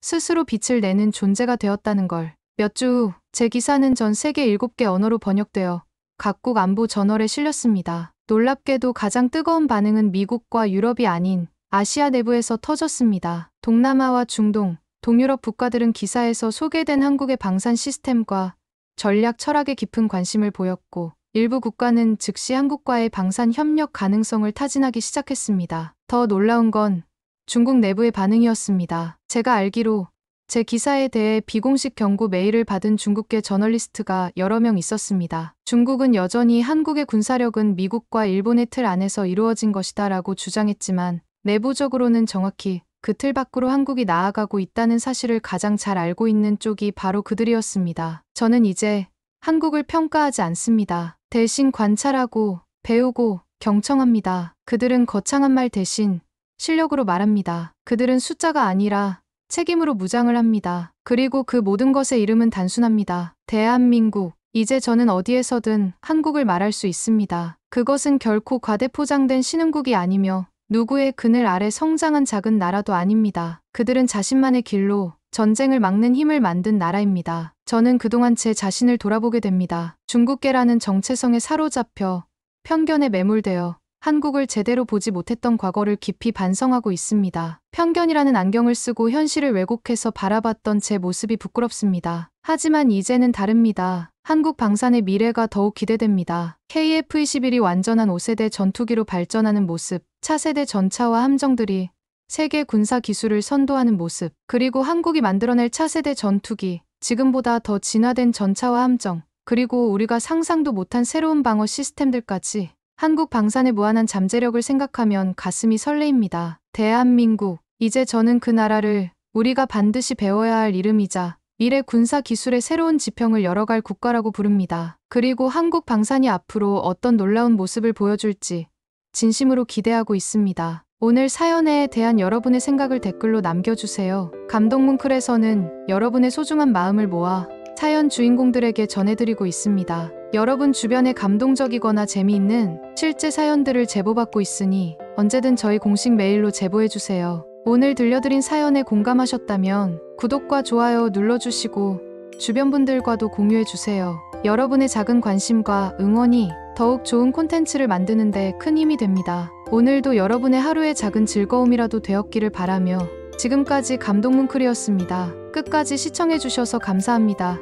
B: 스스로 빛을 내는 존재가 되었다는 걸. 몇 주 후 제 기사는 전 세계 7개 언어로 번역되어 각국 안보 저널에 실렸습니다. 놀랍게도 가장 뜨거운 반응은 미국과 유럽이 아닌 아시아 내부에서 터졌습니다. 동남아와 중동, 동유럽 국가들은 기사에서 소개된 한국의 방산 시스템과 전략 철학에 깊은 관심을 보였고 일부 국가는 즉시 한국과의 방산 협력 가능성을 타진하기 시작했습니다. 더 놀라운 건 중국 내부의 반응이었습니다. 제가 알기로 제 기사에 대해 비공식 경고 메일을 받은 중국계 저널리스트가 여러 명 있었습니다. 중국은 여전히 한국의 군사력은 미국과 일본의 틀 안에서 이루어진 것이다라고 주장했지만 내부적으로는 정확히 그 틀 밖으로 한국이 나아가고 있다는 사실을 가장 잘 알고 있는 쪽이 바로 그들이었습니다. 저는 이제 한국을 평가하지 않습니다. 대신 관찰하고 배우고 경청합니다. 그들은 거창한 말 대신 실력으로 말합니다. 그들은 숫자가 아니라 책임으로 무장을 합니다. 그리고 그 모든 것의 이름은 단순합니다. 대한민국. 이제 저는 어디에서든 한국을 말할 수 있습니다. 그것은 결코 과대포장된 신흥국이 아니며 누구의 그늘 아래 성장한 작은 나라도 아닙니다. 그들은 자신만의 길로 전쟁을 막는 힘을 만든 나라입니다. 저는 그동안 제 자신을 돌아보게 됩니다. 중국계라는 정체성에 사로잡혀 편견에 매몰되어 한국을 제대로 보지 못했던 과거를 깊이 반성하고 있습니다. 편견이라는 안경을 쓰고 현실을 왜곡해서 바라봤던 제 모습이 부끄럽습니다. 하지만 이제는 다릅니다. 한국 방산의 미래가 더욱 기대됩니다. KF-21이 완전한 5세대 전투기로 발전하는 모습, 차세대 전차와 함정들이 세계 군사 기술을 선도하는 모습, 그리고 한국이 만들어낼 차세대 전투기, 지금보다 더 진화된 전차와 함정, 그리고 우리가 상상도 못한 새로운 방어 시스템들까지. 한국 방산의 무한한 잠재력을 생각하면 가슴이 설레입니다. 대한민국. 이제 저는 그 나라를 우리가 반드시 배워야 할 이름이자 미래 군사 기술의 새로운 지평을 열어갈 국가라고 부릅니다. 그리고 한국 방산이 앞으로 어떤 놀라운 모습을 보여줄지 진심으로 기대하고 있습니다. 오늘 사연에 대한 여러분의 생각을 댓글로 남겨주세요. 감동뭉클에서는 여러분의 소중한 마음을 모아 사연 주인공들에게 전해드리고 있습니다. 여러분 주변에 감동적이거나 재미있는 실제 사연들을 제보받고 있으니 언제든 저희 공식 메일로 제보해주세요. 오늘 들려드린 사연에 공감하셨다면 구독과 좋아요 눌러주시고 주변 분들과도 공유해주세요. 여러분의 작은 관심과 응원이 더욱 좋은 콘텐츠를 만드는 데 큰 힘이 됩니다. 오늘도 여러분의 하루의 작은 즐거움이라도 되었기를 바라며 지금까지 감동뭉클이었습니다. 끝까지 시청해주셔서 감사합니다.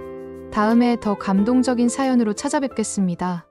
B: 다음에 더 감동적인 사연으로 찾아뵙겠습니다.